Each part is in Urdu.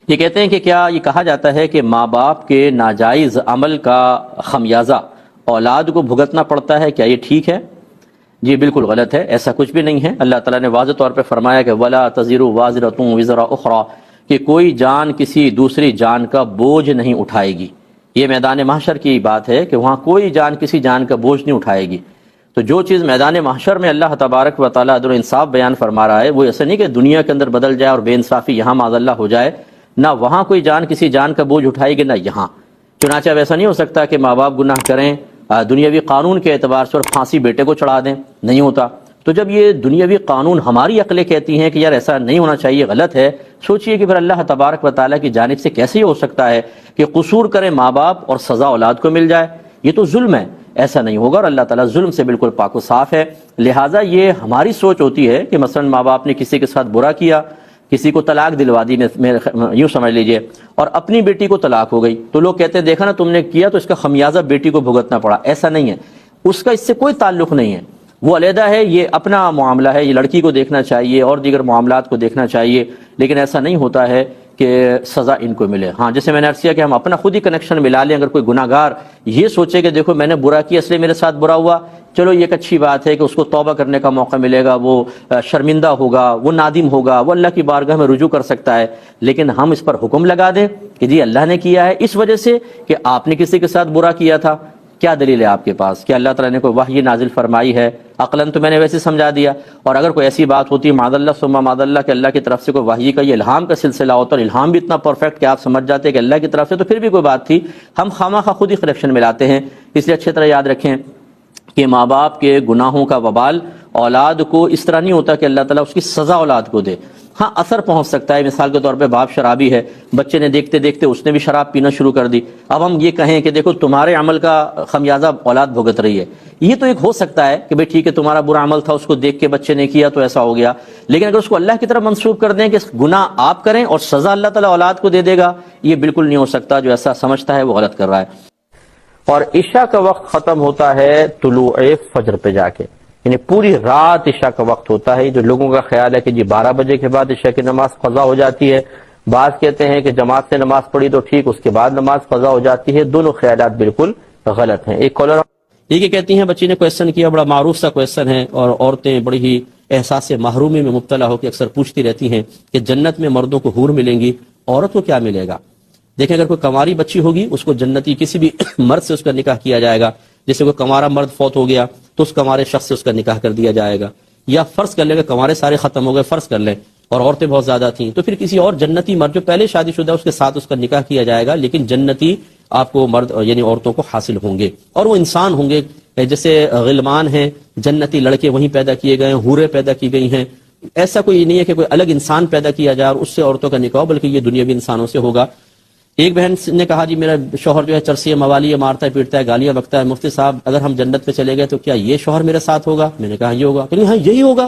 یہ کہتے ہیں کہ کیا یہ کہا جاتا ہے کہ ماں باپ کے ناجائز عمل کا خمیازہ اولاد کو بھگتنا پڑتا ہے، کیا یہ ٹھیک ہے؟ جی بالکل غلط ہے، ایسا کچھ بھی نہیں ہے۔ اللہ تعالیٰ نے واضح طور پہ فرمایا کہ وَلَا تَزِرُ وَازِرَةٌ وِزْرَ أُخْرَى، کہ کوئی جان کسی دوسری جان کا بوجھ نہیں اٹھائے گی۔ یہ میدان محشر کی بات ہے کہ وہاں کوئی جان کسی جان کا بوجھ نہیں اٹھائے گی۔ تو جو چیز میدان محشر میں اللہ تبارک و تعالیٰ عدل و انصاف بیان فرما رہا ہے، وہ ایسا نہیں کہ دنیا کے اندر بدل جائے اور بے انصافی یہاں معاذ اللہ ہو جائے، نہ وہاں کوئی جان کسی جان کا بوجھ اٹھائے گی نہ یہاں۔ چنانچہ اب ایسا نہیں ہو سکتا کہ ماں باپ گناہ کریں دنیاوی قانون کے اعتبار سے اور پھانسی بیٹے کو چڑھا دیں، نہیں ہوتا۔ تو جب یہ دنیاوی قانون ہماری عقلیں کہتی ہیں کہ یار ایسا نہیں ہونا چاہیے، غلط ہے، سوچئے کہ پھر اللہ تبارک و تعالیٰ کی جانب سے کیسے یہ ہو سکتا ہے کہ قصور کریں ماں باپ اور سزا اولاد کو مل جائے؟ یہ تو ظلم ہے، ایسا نہیں ہوگا، اور اللہ تعالیٰ ظلم سے بالکل پاک و صاف ہے۔ لہٰذا یہ ہماری سوچ ہوتی ہے کہ مثلا ماں باپ نے کسی کے ساتھ برا کیا، کسی کو طلاق دلوا دی، یوں سمجھ لیجئے، اور اپنی بیٹی کو طلاق ہو گئی، تو لوگ کہتے ہیں دیکھا نا تم نے کیا تو اس کا خمیازہ بیٹی کو بھگتنا پڑا۔ ایسا نہیں ہے، اس کا اس سے کوئی تعلق نہیں ہے، وہ علیحدہ ہے، یہ اپنا معاملہ ہے، یہ لڑکی کو دیکھنا چاہیے اور دیگر معاملات کو دیکھنا چاہیے، لیکن ایسا نہیں ہوتا ہے کہ سزا ان کو ملے۔ ہاں جیسے میں نے عرض کیا کہ ہم اپنا خود ہی کنیکشن ملا لیں، اگر کوئی گناہ گار یہ سوچے کہ دیکھو میں نے برا کیا اس لیے میرے ساتھ برا ہوا، چلو یہ ایک اچھی بات ہے کہ اس کو توبہ کرنے کا موقع ملے گا، وہ شرمندہ ہوگا، وہ نادم ہوگا، وہ اللہ کی بارگاہ میں رجوع کر سکتا ہے، لیکن ہم اس پر حکم لگا دیں کہ جی اللہ نے کیا ہے اس وجہ سے کہ آپ نے کسی کے ساتھ برا کیا تھا، کیا دلیل ہے آپ کے پاس؟ کہ اللہ تعالیٰ نے کوئی وحی نازل فرمائی ہے؟ عقلاً تو میں نے ویسے سمجھا دیا، اور اگر کوئی ایسی بات ہوتی ہے معاذ اللہ ثم معاذ اللہ کہ اللہ کی طرف سے کوئی وحی کا یہ الہام کا سلسلہ ہوتا ہے، اور الہام بھی اتنا پرفیکٹ کہ آپ سمجھ جاتے ہیں کہ اللہ کی طرف سے، تو پھر بھی کوئی بات تھی، ہم خواہ خود ہی کریکشن ملاتے ہیں۔ اس لیے اچھی طرح یاد رکھیں کہ ماں باپ کے گناہوں کا وبال اولاد کو اس طرح نہیں ہوتا کہ اللہ تعالیٰ اس کی سزا اولاد کو دے، ہاں اثر پہنچ سکتا ہے۔ مثال کے طور پہ باپ شرابی ہے، بچے نے دیکھتے دیکھتے اس نے بھی شراب پینا شروع کر دی، اب ہم یہ کہیں کہ دیکھو تمہارے عمل کا خمیازہ اولاد بھگت رہی ہے، یہ تو ایک ہو سکتا ہے کہ بھئی ٹھیک ہے تمہارا برا عمل تھا، اس کو دیکھ کے بچے نے کیا تو ایسا ہو گیا، لیکن اگر اس کو اللہ کی طرف منسوب کر دیں کہ گناہ آپ کریں اور سزا اللہ تعالیٰ اولاد کو دے دے گا، یہ بالکل نہیں ہو سکتا۔ جو ایسا سمجھتا ہے وہ غلط کر رہا ہے۔ اور عشاء کا وقت ختم ہوتا ہے طلوع فجر پہ جا کے، یعنی پوری رات عشاء کا وقت ہوتا ہے۔ جو لوگوں کا خیال ہے کہ جی 12 بجے کے بعد عشاء کی نماز قضا ہو جاتی ہے، بعض کہتے ہیں کہ جماعت سے نماز پڑھی تو ٹھیک، اس کے بعد نماز قضا ہو جاتی ہے، دونوں خیالات بالکل غلط ہیں۔ ایک کالر یہ کہتی ہیں بچی نے کویسچن کیا، بڑا معروف سا کویسچن ہے، اور عورتیں بڑی ہی احساس محرومی میں مبتلا ہو کے اکثر پوچھتی رہتی ہیں کہ جنت میں مردوں کو حور ملیں گی، عورت کو کیا ملے گا؟ دیکھیں اگر کوئی کنواری بچی ہوگی اس کو جنتی کسی بھی مرد سے اس کا نکاح کیا جائے گا، جیسے کوئی کنوارا مرد فوت ہو گیا تو اس کنوارے شخص سے اس کا نکاح کر دیا جائے گا، یا فرض کر لیں کہ کنوارے سارے ختم ہو گئے، فرض کر لیں، اور عورتیں بہت زیادہ تھیں تو پھر کسی اور جنتی مرد جو پہلے شادی شدہ اس کے ساتھ اس کا نکاح کیا جائے گا، لیکن جنتی آپ کو مرد یعنی عورتوں کو حاصل ہوں گے، اور وہ انسان ہوں گے، جیسے غلمان ہیں جنتی لڑکے وہیں پیدا کیے گئے ہیں، حوریں پیدا کی گئی ہیں، ایسا کوئی نہیں ہے کہ کوئی الگ انسان پیدا کیا جائے اور اس سے عورتوں کا نکاح، بلکہ یہ دنیاوی انسانوں سے ہوگا۔ ایک بہن نے کہا جی میرا شوہر جو ہے چرسی موالی مارتا ہے پیٹتا ہے گالیاں بکتا ہے، مفتی صاحب اگر ہم جنت پہ چلے گئے تو کیا یہ شوہر میرے ساتھ ہوگا؟ میں نے کہا یہ ہوگا، کہ ہاں یہی ہوگا،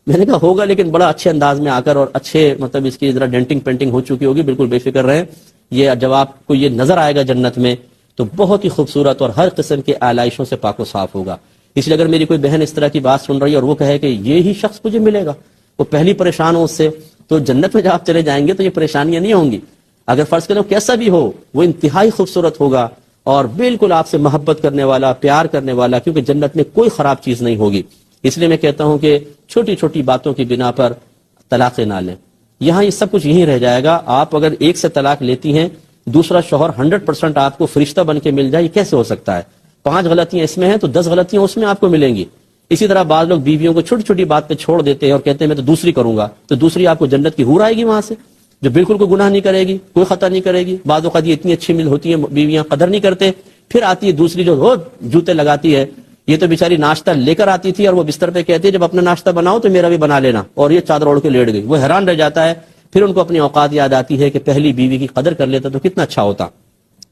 میں نے کہا ہوگا لیکن بڑا اچھے انداز میں آ کر، اور اچھے مطلب اس کی ذرا ڈینٹنگ پینٹنگ ہو چکی ہوگی، بالکل بے فکر رہیں، یہ جب آپ کو یہ نظر آئے گا جنت میں تو بہت ہی خوبصورت اور ہر قسم کے آلائشوں سے پاک و صاف ہوگا۔ اس لیے اگر میری کوئی بہن اس طرح کی بات سن رہی ہے اور وہ کہے کہ یہی شخص مجھے ملے گا، وہ پہلی پریشان ہو اس سے، تو جنت میں جب آپ چلے جائیں گے تو یہ پریشانیاں نہیں ہوں گی۔ اگر فرض کریں کیسا بھی ہو وہ انتہائی خوبصورت ہوگا اور بالکل آپ سے محبت کرنے والا، پیار کرنے والا، کیونکہ جنت میں کوئی خراب چیز نہیں ہوگی۔ اس لیے میں کہتا ہوں کہ چھوٹی چھوٹی باتوں کی بنا پر طلاق نہ لیں، یہاں یہ سب کچھ یہیں رہ جائے گا۔ آپ اگر ایک سے طلاق لیتی ہیں، دوسرا شوہر 100% آپ کو فرشتہ بن کے مل جائے، یہ کیسے ہو سکتا ہے؟ 5 غلطیاں اس میں ہیں تو 10 غلطیاں اس میں آپ کو ملیں گی۔ اسی طرح بعض لوگ بیویوں کو چھوٹی چھوٹی بات پہ چھوڑ دیتے ہیں اور کہتے ہیں میں تو دوسری کروں گا، تو دوسری آپ کو جنت کی حور آئے گی وہاں سے، جو بالکل کوئی گناہ نہیں کرے گی، کوئی خطا نہیں کرے گی۔ بعض اوقات یہ اتنی اچھی مل ہوتی ہیں بیویاں قدر نہیں کرتے، پھر آتی ہے دوسری جو روز جوتے لگاتی ہے، یہ تو بیچاری ناشتہ لے کر آتی تھی اور وہ بستر پہ کہتی ہے جب اپنا ناشتہ بناؤ تو میرا بھی بنا لینا، اور یہ چادر اوڑھ کے لیٹ گئی، وہ حیران رہ جاتا ہے، پھر ان کو اپنی اوقات یاد آتی ہے کہ پہلی بیوی کی قدر کر لیتا تو کتنا اچھا ہوتا۔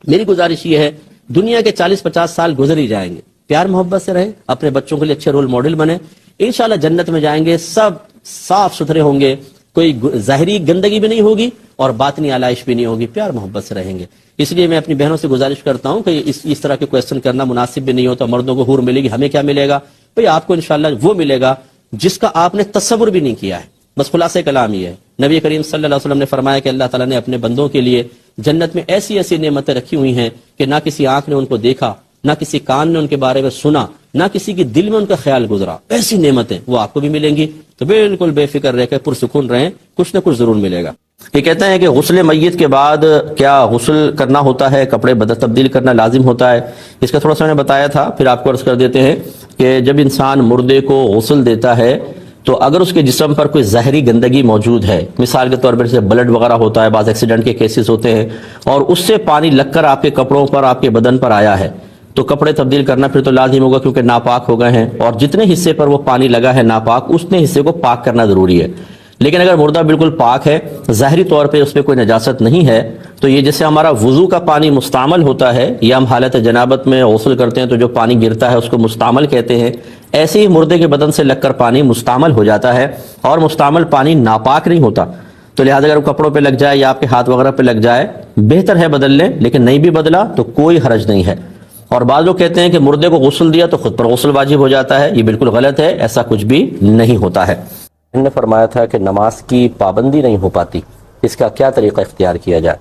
میری گزارش یہ ہے دنیا کے 40-50 سال گزر ہی جائیں گے، پیار محبت سے رہیں، اپنے بچوں کے لیے اچھے رول ماڈل بنیں، انشاءاللہ جنت میں جائیں گے، سب صاف ستھرے ہوں گے، کوئی ظاہری گندگی بھی نہیں ہوگی اور باطنی علائش بھی نہیں ہوگی، پیار محبت سے رہیں گے۔ اس لیے میں اپنی بہنوں سے گزارش کرتا ہوں کہ اس طرح کے کویسچن کرنا مناسب بھی نہیں ہوتا، مردوں کو حور ملے گی، ہمیں کیا ملے گا؟ بھئی آپ کو انشاءاللہ وہ ملے گا جس کا آپ نے تصور بھی نہیں کیا ہے، بس خلاصہ کلام یہ ہے۔ نبی کریم صلی اللہ علیہ وسلم نے فرمایا کہ اللہ تعالیٰ نے اپنے بندوں کے لیے جنت میں ایسی ایسی نعمتیں رکھی ہوئی ہیں کہ نہ کسی آنکھ نے ان کو دیکھا، نہ کسی کان نے ان کے بارے میں سنا، نہ کسی کے دل میں ان کا خیال گزرا. ایسی نعمتیں وہ آپ کو بھی ملیں گی، تو بالکل بے فکر رہ کے پرسکون رہیں، کچھ نہ کچھ ضرور ملے گا. یہ کہتے ہیں کہ غسل میت کے بعد کیا غسل کرنا ہوتا ہے، کپڑے تبدیل کرنا لازم ہوتا ہے؟ اس کا تھوڑا سا میں نے بتایا تھا، پھر آپ کو عرض کر دیتے ہیں کہ جب انسان مردے کو غسل دیتا ہے تو اگر اس کے جسم پر کوئی زہری گندگی موجود ہے، مثال کے طور پر جیسے بلڈ وغیرہ ہوتا ہے، بعض ایکسیڈنٹ کے کیسز ہوتے ہیں، اور اس سے پانی لگ کر آپ کے کپڑوں پر، آپ کے بدن پر آیا ہے، تو کپڑے تبدیل کرنا پھر تو لازم ہوگا، کیونکہ ناپاک ہو گئے ہیں، اور جتنے حصے پر وہ پانی لگا ہے ناپاک، اتنے حصے کو پاک کرنا ضروری ہے. لیکن اگر مردہ بالکل پاک ہے، ظاہری طور پہ اس پہ کوئی نجاست نہیں ہے، تو یہ جیسے ہمارا وضو کا پانی مستعمل ہوتا ہے، یا ہم حالت جنابت میں غسل کرتے ہیں تو جو پانی گرتا ہے اس کو مستعمل کہتے ہیں، ایسے ہی مردے کے بدن سے لگ کر پانی مستعمل ہو جاتا ہے، اور مستعمل پانی ناپاک نہیں ہوتا. تو لہٰذا اگر کپڑوں پہ لگ جائے یا آپ کے ہاتھ وغیرہ پہ لگ جائے، بہتر ہے بدل لیں، لیکن نہیں بھی بدلا تو کوئی حرج نہیں ہے. اور بعض لوگ کہتے ہیں کہ مردے کو غسل دیا تو خود پر غسل واجب ہو جاتا ہے، یہ بالکل غلط ہے، ایسا کچھ بھی نہیں ہوتا ہے. انہوں نے فرمایا تھا کہ نماز کی پابندی نہیں ہو پاتی، اس کا کیا طریقہ اختیار کیا جائے؟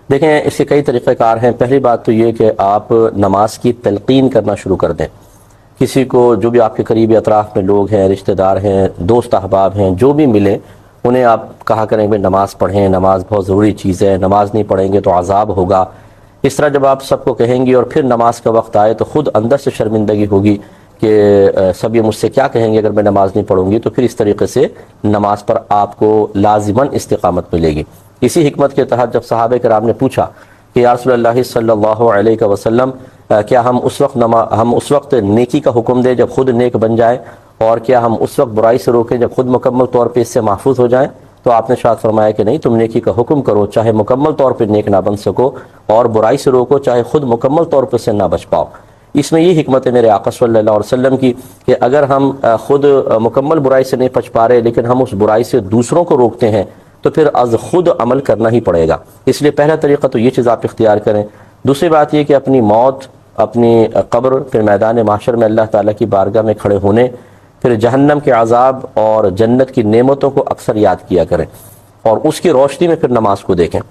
دیکھیں، اس کے کئی طریقہ کار ہیں. پہلی بات تو یہ کہ آپ نماز کی تلقین کرنا شروع کر دیں. کسی کو، جو بھی آپ کے قریبی اطراف میں لوگ ہیں، رشتہ دار ہیں، دوست احباب ہیں، جو بھی ملیں، انہیں آپ کہا کریں کہ نماز پڑھیں، نماز بہت ضروری چیز ہے، نماز نہیں پڑھیں گے تو عذاب ہوگا. اس طرح جب آپ سب کو کہیں گی اور پھر نماز کا وقت آئے تو خود اندر سے شرمندگی ہوگی کہ سب یہ مجھ سے کیا کہیں گے اگر میں نماز نہیں پڑھوں گی، تو پھر اس طریقے سے نماز پر آپ کو لازماً استقامت ملے گی. اسی حکمت کے تحت جب صحابہ کرام نے پوچھا کہ یا رسول اللہ صلی اللہ علیہ وسلم، کیا ہم اس وقت نیکی کا حکم دیں جب خود نیک بن جائے، اور کیا ہم اس وقت برائی سے روکیں جب خود مکمل طور پہ اس سے محفوظ ہو جائیں؟ تو آپ نے ارشاد فرمایا کہ نہیں، تم نیکی کا حکم کرو چاہے مکمل طور پہ نیک نہ بن سکو، اور برائی سے روکو چاہے خود مکمل طور پہ سے نہ بچ پاؤ. اس میں یہ حکمت ہے میرے آقا صلی اللہ علیہ وسلم کی کہ اگر ہم خود مکمل برائی سے نہیں بچ پا رہے، لیکن ہم اس برائی سے دوسروں کو روکتے ہیں، تو پھر از خود عمل کرنا ہی پڑے گا. اس لیے پہلا طریقہ تو یہ چیز آپ اختیار کریں. دوسری بات یہ کہ اپنی موت، اپنی قبر، پھر میدان محشر میں اللہ تعالیٰ کی بارگاہ میں کھڑے ہونے، پھر جہنم کے عذاب اور جنت کی نعمتوں کو اکثر یاد کیا کریں، اور اس کی روشنی میں پھر نماز کو دیکھیں.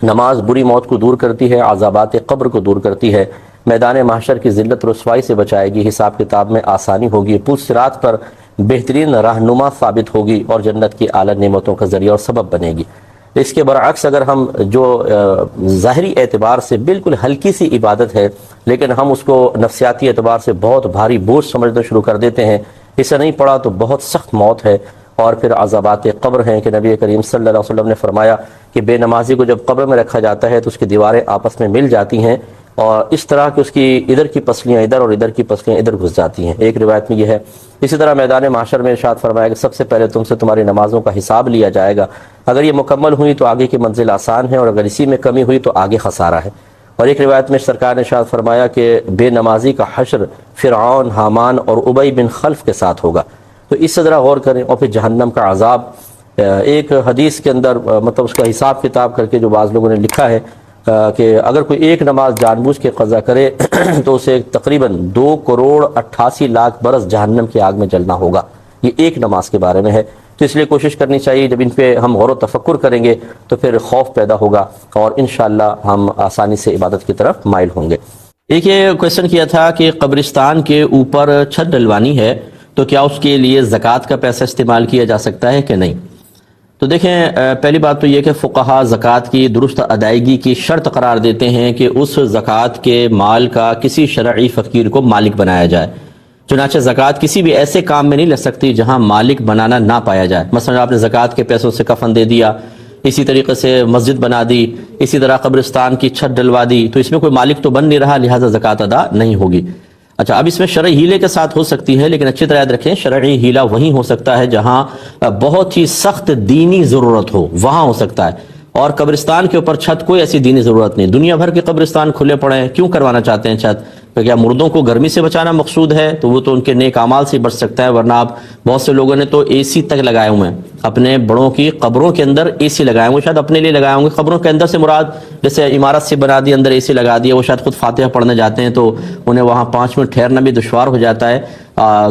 نماز بری موت کو دور کرتی ہے، عذابات قبر کو دور کرتی ہے، میدان محشر کی ذلت رسوائی سے بچائے گی، حساب کتاب میں آسانی ہوگی، پل صراط پر بہترین رہنما ثابت ہوگی، اور جنت کی اعلیٰ نعمتوں کا ذریعہ اور سبب بنے گی. اس کے برعکس اگر ہم جو ظاہری اعتبار سے بالکل ہلکی سی عبادت ہے، لیکن ہم اس کو نفسیاتی اعتبار سے بہت بھاری بوجھ سمجھنا شروع کر دیتے ہیں، اسے نہیں پڑھا تو بہت سخت موت ہے، اور پھر عذابات قبر ہیں کہ نبی کریم صلی اللہ علیہ وسلم نے فرمایا کہ بے نمازی کو جب قبر میں رکھا جاتا ہے تو اس کی دیواریں آپس میں مل جاتی ہیں، اور اس طرح کہ اس کی ادھر کی پسلیاں ادھر اور ادھر کی پسلیاں ادھر گھس جاتی ہیں. ایک روایت میں یہ ہے. اسی طرح میدان محشر میں ارشاد فرمایا کہ سب سے پہلے تم سے تمہاری نمازوں کا حساب لیا جائے گا، اگر یہ مکمل ہوئی تو آگے کی منزل آسان ہے، اور اگر اسی میں کمی ہوئی تو آگے خسارہ ہے. اور ایک روایت میں سرکار نے ارشاد فرمایا کہ بے نمازی کا حشر فرعون، حامان اور ابی بن خلف کے ساتھ ہوگا. تو اس سے ذرا غور کریں. اور پھر جہنم کا عذاب، ایک حدیث کے اندر مطلب اس کا حساب کتاب کر کے جو بعض لوگوں نے لکھا ہے کہ اگر کوئی ایک نماز جان بوجھ کے قضا کرے تو اسے تقریباً 2,88,00,000 برس جہنم کی آگ میں جلنا ہوگا. یہ ایک نماز کے بارے میں ہے. تو اس لیے کوشش کرنی چاہیے جب ان پہ ہم غور و تفکر کریں گے تو پھر خوف پیدا ہوگا، اور انشاءاللہ ہم آسانی سے عبادت کی طرف مائل ہوں گے. ایک یہ کویشچن کیا تھا کہ قبرستان کے اوپر چھت ڈلوانی ہے تو کیا اس کے لیے زکوٰۃ کا پیسہ استعمال کیا جا سکتا ہے کہ نہیں؟ تو دیکھیں، پہلی بات تو یہ کہ فقہا زکوٰۃ کی درست ادائیگی کی شرط قرار دیتے ہیں کہ اس زکوٰۃ کے مال کا کسی شرعی فقیر کو مالک بنایا جائے. چنانچہ زکوٰۃ کسی بھی ایسے کام میں نہیں لگ سکتی جہاں مالک بنانا نہ پایا جائے. مثلا آپ نے زکوٰۃ کے پیسوں سے کفن دے دیا، اسی طریقے سے مسجد بنا دی، اسی طرح قبرستان کی چھت ڈلوا دی، تو اس میں کوئی مالک تو بن نہیں رہا، لہٰذا زکوٰۃ ادا نہیں ہوگی. اچھا، اب اس میں شرعی ہیلے کے ساتھ ہو سکتی ہے، لیکن اچھی طرح یاد رکھیں شرعی ہیلہ وہیں ہو سکتا ہے جہاں بہت ہی سخت دینی ضرورت ہو، وہاں ہو سکتا ہے. اور قبرستان کے اوپر چھت کوئی ایسی دینی ضرورت نہیں. دنیا بھر کے قبرستان کھلے پڑے ہیں، کیوں کروانا چاہتے ہیں چھت؟ کیا مردوں کو گرمی سے بچانا مقصود ہے؟ تو وہ تو ان کے نیک اعمال سے بچ سکتا ہے، ورنہ آپ بہت سے لوگوں نے تو اے سی تک لگائے ہوئے ہیں اپنے بڑوں کی قبروں کے اندر. اے سی لگائے ہوئے، شاید اپنے لیے لگائے ہوں گے. قبروں کے اندر سے مراد جیسے عمارت سے بنا دی، اندر اے سی لگا دیا، وہ شاید خود فاتحہ پڑھنے جاتے ہیں تو انہیں وہاں 5 منٹ ٹھہرنا بھی دشوار ہو جاتا ہے.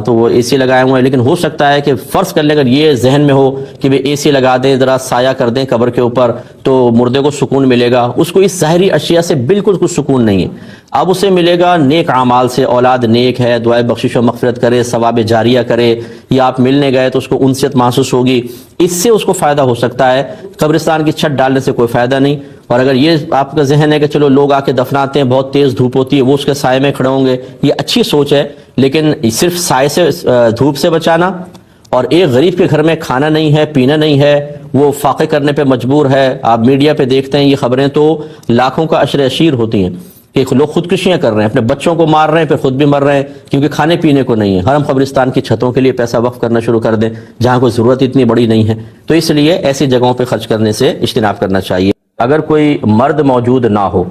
تو وہ اے سی لگائے ہوئے ہیں، لیکن ہو سکتا ہے کہ فرض کر لیں اگر یہ ذہن میں ہو کہ بھئی اے سی لگا دیں، ذرا سایہ کر دیں قبر کے اوپر تو مردے کو سکون ملے گا، اس کو اس ظاہری اشیاء سے بالکل کچھ سکون نہیں ہے. اب اسے ملے گا نیک اعمال سے، اولاد نیک ہے، دعائے بخشش و مغفرت کرے، ثواب جاریہ کرے، یا آپ ملنے گئے تو اس کو انست محسوس ہوگی، اس سے اس کو فائدہ ہو سکتا ہے. قبرستان کی چھت ڈالنے سے کوئی فائدہ نہیں. اور اگر یہ آپ کا ذہن ہے کہ چلو لوگ آ کے دفناتے ہیں، بہت تیز دھوپ ہوتی ہے، وہ اس کے سائے میں کھڑے ہوں گے، یہ اچھی سوچ ہے، لیکن صرف سائے سے دھوپ سے بچانا، اور ایک غریب کے گھر میں کھانا نہیں ہے، پینا نہیں ہے، وہ فاقے کرنے پہ مجبور ہے. آپ میڈیا پہ دیکھتے ہیں یہ خبریں تو لاکھوں کا عشر اشیر ہوتی ہیں کہ لوگ خودکشیاں کر رہے ہیں، اپنے بچوں کو مار رہے ہیں، پھر خود بھی مر رہے ہیں کیونکہ کھانے پینے کو نہیں ہے. ہم قبرستان کی چھتوں کے لیے پیسہ وقف کرنا شروع کر دیں جہاں کوئی ضرورت اتنی بڑی نہیں ہے. تو اس لیے ایسی جگہوں پہ خرچ کرنے سے اجتناب کرنا چاہیے. اگر کوئی مرد موجود نہ ہو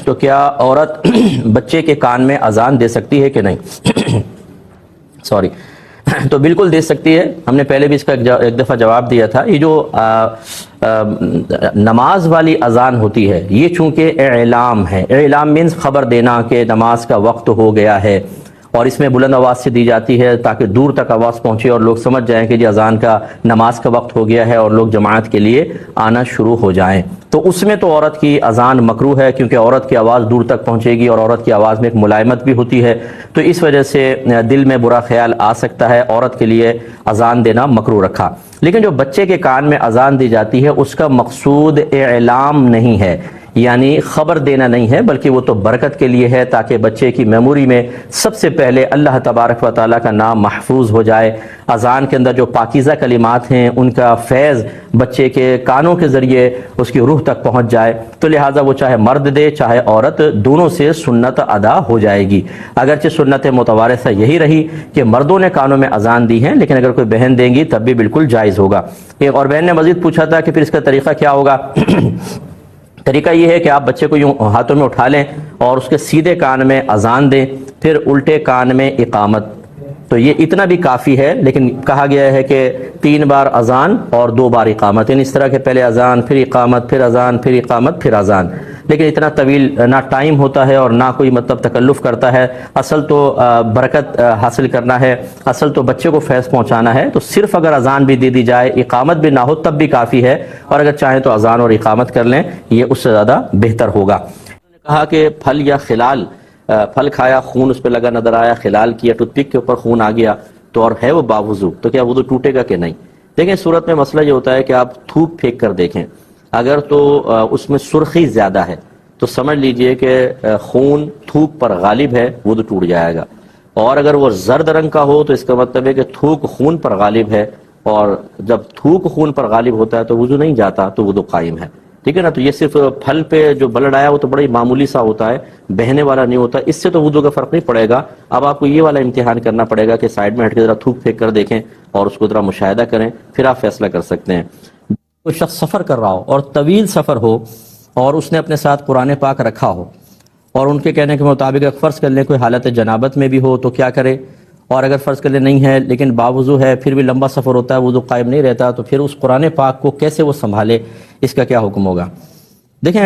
تو کیا عورت بچے کے کان میں اذان دے سکتی ہے کہ نہیں؟ سوری، تو بالکل دے سکتی ہے. ہم نے پہلے بھی اس کا ایک دفعہ جواب دیا تھا. یہ جو نماز والی اذان ہوتی ہے یہ چونکہ اعلام ہے، اعلام مینز خبر دینا کہ نماز کا وقت ہو گیا ہے، اور اس میں بلند آواز سے دی جاتی ہے تاکہ دور تک آواز پہنچے اور لوگ سمجھ جائیں کہ یہ اذان کا نماز کا وقت ہو گیا ہے اور لوگ جماعت کے لیے آنا شروع ہو جائیں. تو اس میں تو عورت کی اذان مکروہ ہے کیونکہ عورت کی آواز دور تک پہنچے گی اور عورت کی آواز میں ایک ملائمت بھی ہوتی ہے، تو اس وجہ سے دل میں برا خیال آ سکتا ہے، عورت کے لیے اذان دینا مکروہ رکھا. لیکن جو بچے کے کان میں اذان دی جاتی ہے اس کا مقصود اعلام نہیں ہے، یعنی خبر دینا نہیں ہے، بلکہ وہ تو برکت کے لیے ہے تاکہ بچے کی میموری میں سب سے پہلے اللہ تبارک و تعالیٰ کا نام محفوظ ہو جائے. اذان کے اندر جو پاکیزہ کلمات ہیں ان کا فیض بچے کے کانوں کے ذریعے اس کی روح تک پہنچ جائے. تو لہٰذا وہ چاہے مرد دے چاہے عورت، دونوں سے سنت ادا ہو جائے گی. اگرچہ سنت متوارثہ یہی رہی کہ مردوں نے کانوں میں اذان دی ہیں، لیکن اگر کوئی بہن دیں گی تب بھی بالکل جائز ہوگا. ایک اور بہن نے مزید پوچھا تھا کہ پھر اس کا طریقہ کیا ہوگا. طریقہ یہ ہے کہ آپ بچے کو یوں ہاتھوں میں اٹھا لیں اور اس کے سیدھے کان میں اذان دیں، پھر الٹے کان میں اقامت. تو یہ اتنا بھی کافی ہے، لیکن کہا گیا ہے کہ 3 بار اذان اور 2 بار اقامت، یعنی اس طرح کے پہلے اذان پھر اقامت پھر اذان پھر اقامت پھر اذان. لیکن اتنا طویل نہ ٹائم ہوتا ہے اور نہ کوئی مطلب تکلف کرتا ہے. اصل تو برکت حاصل کرنا ہے، اصل تو بچے کو فیض پہنچانا ہے. تو صرف اگر اذان بھی دے دی جائے، اقامت بھی نہ ہو تب بھی کافی ہے، اور اگر چاہیں تو اذان اور اقامت کر لیں، یہ اس سے زیادہ بہتر ہوگا. کہا کہ پھل یا خلال، پھل کھایا خون اس پہ لگا نظر آیا، خلال کیا ٹوتھ پک کے اوپر خون آ گیا تو اور ہے وہ باوضو، تو کیا وضو ٹوٹے گا کہ نہیں؟ دیکھیں صورت میں مسئلہ یہ ہوتا ہے کہ آپ تھوک پھینک کر دیکھیں، اگر تو اس میں سرخی زیادہ ہے تو سمجھ لیجئے کہ خون تھوک پر غالب ہے، وضو ٹوٹ جائے گا. اور اگر وہ زرد رنگ کا ہو تو اس کا مطلب ہے کہ تھوک خون پر غالب ہے، اور جب تھوک خون پر غالب ہوتا ہے تو وضو نہیں جاتا، تو وضو قائم ہے. ٹھیک ہے نا. تو یہ صرف پھل پہ جو بلڈ آیا وہ تو بڑی معمولی سا ہوتا ہے، بہنے والا نہیں ہوتا، اس سے تو وضو کا فرق نہیں پڑے گا. اب آپ کو یہ والا امتحان کرنا پڑے گا کہ سائیڈ میں ہٹ کے ذرا تھوک پھینک کر دیکھیں اور اس کو ذرا مشاہدہ کریں، پھر آپ فیصلہ کر سکتے ہیں. کوئی شخص سفر کر رہا ہو اور طویل سفر ہو اور اس نے اپنے ساتھ قرآن پاک رکھا ہو، اور ان کے کہنے کے مطابق فرض کر لیں کوئی حالت جنابت میں بھی ہو تو کیا کرے؟ اور اگر فرض کر لیں نہیں ہے لیکن باوضو ہے، پھر بھی لمبا سفر ہوتا ہے، وضو قائم نہیں رہتا، تو پھر اس قرآن پاک کو کیسے وہ سنبھالے، اس کا کیا حکم ہوگا؟ دیکھیں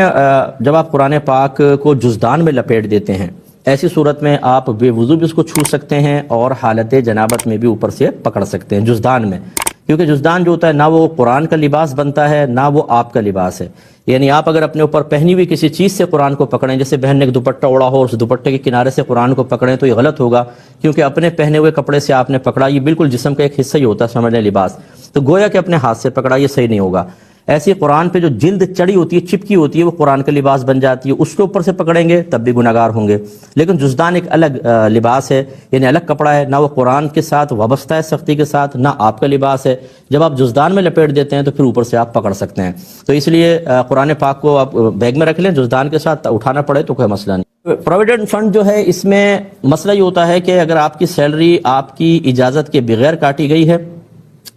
جب آپ قرآن پاک کو جزدان میں لپیٹ دیتے ہیں، ایسی صورت میں آپ بے وضو بھی اس کو چھو سکتے ہیں اور حالت جنابت میں بھی اوپر سے پکڑ سکتے ہیں جزدان میں. کیونکہ جزدان جو ہوتا ہے نہ وہ قرآن کا لباس بنتا ہے نہ وہ آپ کا لباس ہے. یعنی آپ اگر اپنے اوپر پہنی ہوئی کسی چیز سے قرآن کو پکڑیں، جیسے بہن نے ایک دوپٹہ اوڑا ہو اور اس دوپٹے کے کنارے سے قرآن کو پکڑیں تو یہ غلط ہوگا، کیونکہ اپنے پہنے ہوئے کپڑے سے آپ نے پکڑا، یہ بالکل جسم کا ایک حصہ ہی ہوتا ہے، سمجھ لیں لباس، تو گویا کہ اپنے ہاتھ سے پکڑا، یہ صحیح نہیں ہوگا. ایسی قرآن پہ جو جلد چڑی ہوتی ہے، چپکی ہوتی ہے، وہ قرآن کا لباس بن جاتی ہے، اس کے اوپر سے پکڑیں گے تب بھی گناہگار ہوں گے. لیکن جزدان ایک الگ لباس ہے، یعنی الگ کپڑا ہے، نہ وہ قرآن کے ساتھ وابستہ ہے سختی کے ساتھ، نہ آپ کا لباس ہے. جب آپ جزدان میں لپیٹ دیتے ہیں تو پھر اوپر سے آپ پکڑ سکتے ہیں. تو اس لیے قرآن پاک کو آپ بیگ میں رکھ لیں، جزدان کے ساتھ اٹھانا پڑے تو کوئی مسئلہ نہیں. پروویڈنٹ فنڈ جو ہے، اس میں مسئلہ یہ ہوتا ہے کہ اگر آپ کی سیلری آپ کی اجازت کے بغیر کاٹی گئی ہے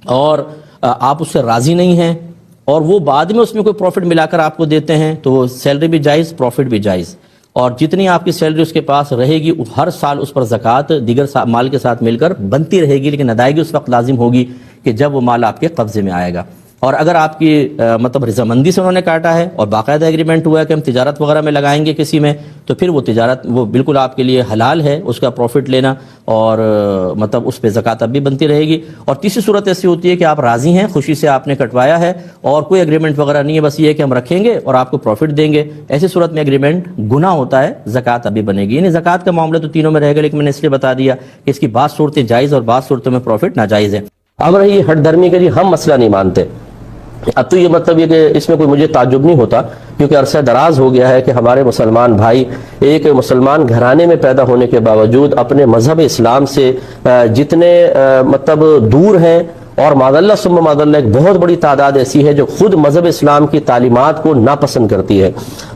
اور آپ اس سے راضی نہیں ہیں، اور وہ بعد میں اس میں کوئی پروفٹ ملا کر آپ کو دیتے ہیں، تو وہ سیلری بھی جائز، پروفٹ بھی جائز. اور جتنی آپ کی سیلری اس کے پاس رہے گی ہر سال اس پر زکوٰۃ دیگر مال کے ساتھ مل کر بنتی رہے گی، لیکن ادائیگی اس وقت لازم ہوگی کہ جب وہ مال آپ کے قبضے میں آئے گا. اور اگر آپ کی مطلب رضامندی سے انہوں نے کاٹا ہے اور باقاعدہ ایگریمنٹ ہوا ہے کہ ہم تجارت وغیرہ میں لگائیں گے کسی میں، تو پھر وہ تجارت وہ بالکل آپ کے لیے حلال ہے، اس کا پروفٹ لینا، اور مطلب اس پہ زکوٰۃ اب بھی بنتی رہے گی۔ اور تیسری صورت ایسی ہوتی ہے کہ آپ راضی ہیں، خوشی سے آپ نے کٹوایا ہے اور کوئی ایگریمنٹ وغیرہ نہیں ہے، بس یہ ہے کہ ہم رکھیں گے اور آپ کو پروفٹ دیں گے، ایسی صورت میں ایگریمنٹ گناہ ہوتا ہے، زکوٰۃ ابھی بنے گی۔ یعنی زکوٰۃ کا معاملہ تو تینوں میں رہے گا، لیکن میں نے اس لیے بتا دیا کہ اس کی بعض صورتیں جائز اور بعض صورتوں میں پروفٹ ناجائز ہے۔ اب رہی ہٹ دھرمی کے، جی ہم مسئلہ نہیں مانتے، اب تو یہ مطلب یہ کہ اس میں کوئی مجھے تعجب نہیں ہوتا، کیونکہ عرصہ دراز ہو گیا ہے کہ ہمارے مسلمان بھائی ایک مسلمان گھرانے میں پیدا ہونے کے باوجود اپنے مذہب اسلام سے جتنے مطلب دور ہیں، اور معاذ اللہ ثم معاذ اللہ ایک بہت بڑی تعداد ایسی ہے جو خود مذہب اسلام کی تعلیمات کو ناپسند کرتی ہے۔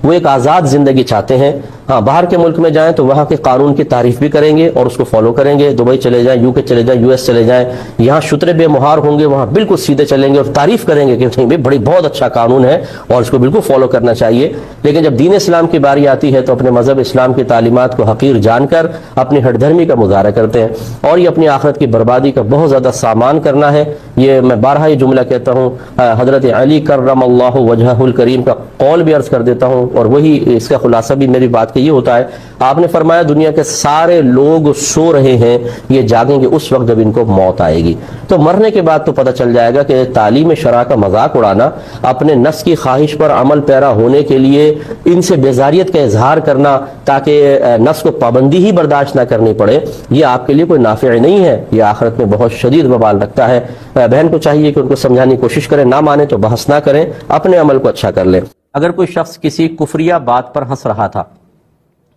وہ ایک آزاد زندگی چاہتے ہیں، ہاں باہر کے ملک میں جائیں تو وہاں کے قانون کی تعریف بھی کریں گے اور اس کو فالو کریں گے، دبئی چلے جائیں، UK چلے جائیں، US چلے جائیں، یہاں شترے بے مہار ہوں گے، وہاں بالکل سیدھے چلیں گے اور تعریف کریں گے کہ نہیں بھائی بڑی بہت اچھا قانون ہے اور اس کو بالکل فالو کرنا چاہیے۔ لیکن جب دین اسلام کی باری آتی ہے تو اپنے مذہب اسلام کی تعلیمات کو حقیر جان کر اپنی ہٹ دھرمی کا مظاہرہ کرتے ہیں، اور یہ اپنی آخرت کی بربادی کا بہت زیادہ سامان کرنا ہے۔ یہ میں بارہا یہ جملہ کہتا ہوں، حضرت علی کرم اللہ وجہہ الکریم کا قول بھی عرض کر دیتا ہوں، اور وہی اس کا خلاصہ بھی میری بات کا یہ ہوتا ہے، آپ نے فرمایا دنیا کے سارے لوگ سو رہے ہیں، یہ جاگیں گے اس وقت جب ان کو موت آئے گی۔ تو مرنے کے بعد تو پتہ چل جائے گا کہ تعلیم شرع کا مذاق اڑانا، اپنے نفس کی خواہش پر عمل پیرا ہونے کے لیے ان سے بیزاریت کا اظہار کرنا تاکہ نفس کو پابندی ہی برداشت نہ کرنی پڑے، یہ آپ کے لیے کوئی نافع نہیں ہے، یہ آخرت میں بہت شدید وبال رکھتا ہے۔ بہن کو چاہیے کہ ان کو سمجھانے کی کوشش کریں، نہ مانے تو بحث نہ کریں، اپنے عمل کو اچھا کر لیں۔ اگر کوئی شخص کسی کفریہ بات پر ہنس رہا تھا،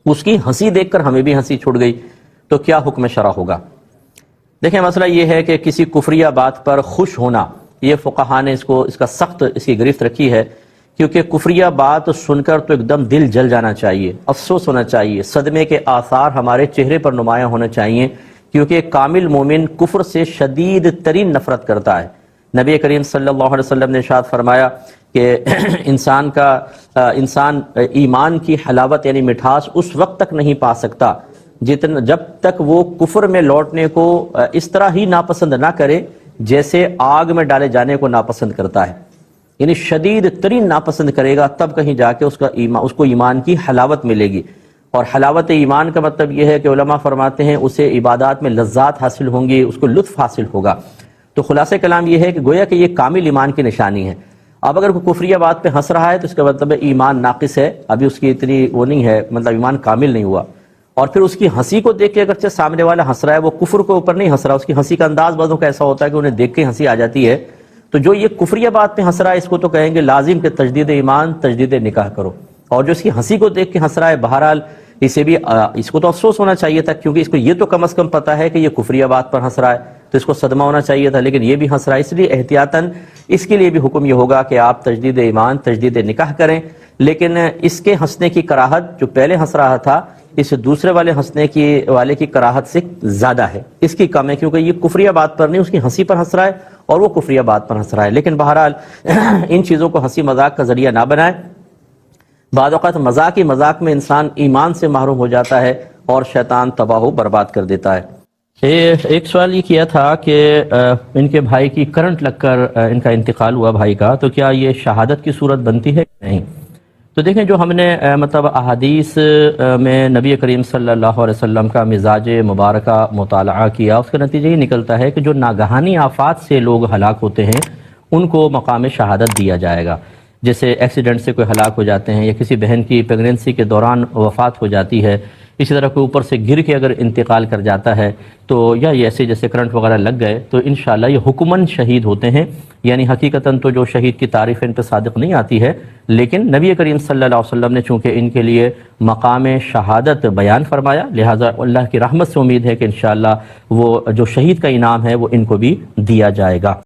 اس کی ہنسی دیکھ کر ہمیں بھی ہنسی چھوٹ گئی، تو کیا حکم شرع ہوگا؟ دیکھیں مسئلہ یہ ہے کہ کسی کفریہ بات پر خوش ہونا، یہ فقہا نے اس کا سخت اس کی گرفت رکھی ہے، کیونکہ کفریہ بات سن کر تو ایک دم دل جل جانا چاہیے، افسوس ہونا چاہیے، صدمے کے آثار ہمارے چہرے پر نمایاں ہونے چاہیے، کیونکہ کامل مومن کفر سے شدید ترین نفرت کرتا ہے۔ نبی کریم صلی اللہ علیہ وسلم نے ارشاد فرمایا کہ انسان ایمان کی حلاوت یعنی مٹھاس اس وقت تک نہیں پا سکتا جب تک وہ کفر میں لوٹنے کو اس طرح ہی ناپسند نہ کرے جیسے آگ میں ڈالے جانے کو ناپسند کرتا ہے، یعنی شدید ترین ناپسند کرے گا، تب کہیں جا کے اس کو ایمان کی حلاوت ملے گی۔ اور حلاوت ایمان کا مطلب یہ ہے کہ علماء فرماتے ہیں اسے عبادات میں لذات حاصل ہوں گی، اس کو لطف حاصل ہوگا۔ تو خلاصہ کلام یہ ہے کہ گویا کہ یہ کامل ایمان کی نشانی ہے۔ اب اگر کوئی کفریہ بات پہ ہنس رہا ہے تو اس کا مطلب ایمان ناقص ہے، ابھی اس کی اتنی وہ نہیں ہے، مطلب ایمان کامل نہیں ہوا۔ اور پھر اس کی ہنسی کو دیکھ کے اگرچہ سامنے والا ہنس رہا ہے، وہ کفر کے اوپر نہیں ہنس رہا، اس کی ہنسی کا انداز بعضوں کا ایسا ہوتا ہے کہ انہیں دیکھ کے ہنسی آ جاتی ہے، تو جو یہ کفریہ بات پہ ہنس رہا ہے اس کو تو کہیں گے لازم کہ تجدید ایمان تجدید نکاح کرو، اور جو اس کی ہنسی کو دیکھ کے ہنس رہا ہے بہرحال اس کو تو افسوس ہونا چاہیے تھا، کیونکہ اس کو یہ تو کم از کم پتہ ہے کہ یہ کفریہ بات پر ہنس رہا ہے، تو اس کو صدمہ ہونا چاہیے تھا، لیکن یہ بھی ہنس رہا ہے، اس لیے احتیاطاً اس کے لیے بھی حکم یہ ہوگا کہ آپ تجدید ایمان تجدید نکاح کریں۔ لیکن اس کے ہنسنے کی کراہت جو پہلے ہنس رہا تھا اس دوسرے والے کی کراہت سے زیادہ ہے، اس کی کم ہے، کیونکہ یہ کفریہ بات پر نہیں اس کی ہنسی پر ہنس رہا ہے اور وہ کفریہ بات پر ہنس رہا ہے۔ لیکن بہرحال ان چیزوں کو ہنسی مذاق کا ذریعہ نہ بنائیں، بعض اوقات مذاق میں انسان ایمان سے محروم ہو جاتا ہے اور شیطان تباہ و برباد کر دیتا ہے۔ ایک سوال یہ کیا تھا کہ ان کے بھائی کی کرنٹ لگ کر ان کا انتقال ہوا بھائی کا، تو کیا یہ شہادت کی صورت بنتی ہے کہ نہیں؟ تو دیکھیں جو ہم نے مطلب احادیث میں نبی کریم صلی اللہ علیہ وسلم کا مزاج مبارکہ مطالعہ کیا، اس کا نتیجہ یہ نکلتا ہے کہ جو ناگہانی آفات سے لوگ ہلاک ہوتے ہیں ان کو مقام شہادت دیا جائے گا، جیسے ایکسیڈنٹ سے کوئی ہلاک ہو جاتے ہیں یا کسی بہن کی پیگننسی کے دوران وفات ہو جاتی ہے، اسی طرح کوئی اوپر سے گر کے اگر انتقال کر جاتا ہے تو یا یہ ایسے جیسے کرنٹ وغیرہ لگ گئے تو انشاءاللہ یہ حکماً شہید ہوتے ہیں، یعنی حقیقتاً تو جو شہید کی تعریف ان پہ صادق نہیں آتی ہے، لیکن نبی کریم صلی اللہ علیہ وسلم نے چونکہ ان کے لیے مقام شہادت بیان فرمایا، لہٰذا اللہ کی رحمت سے امید ہے کہ انشاءاللہ وہ جو شہید کا انعام ہے وہ ان کو بھی دیا جائے گا۔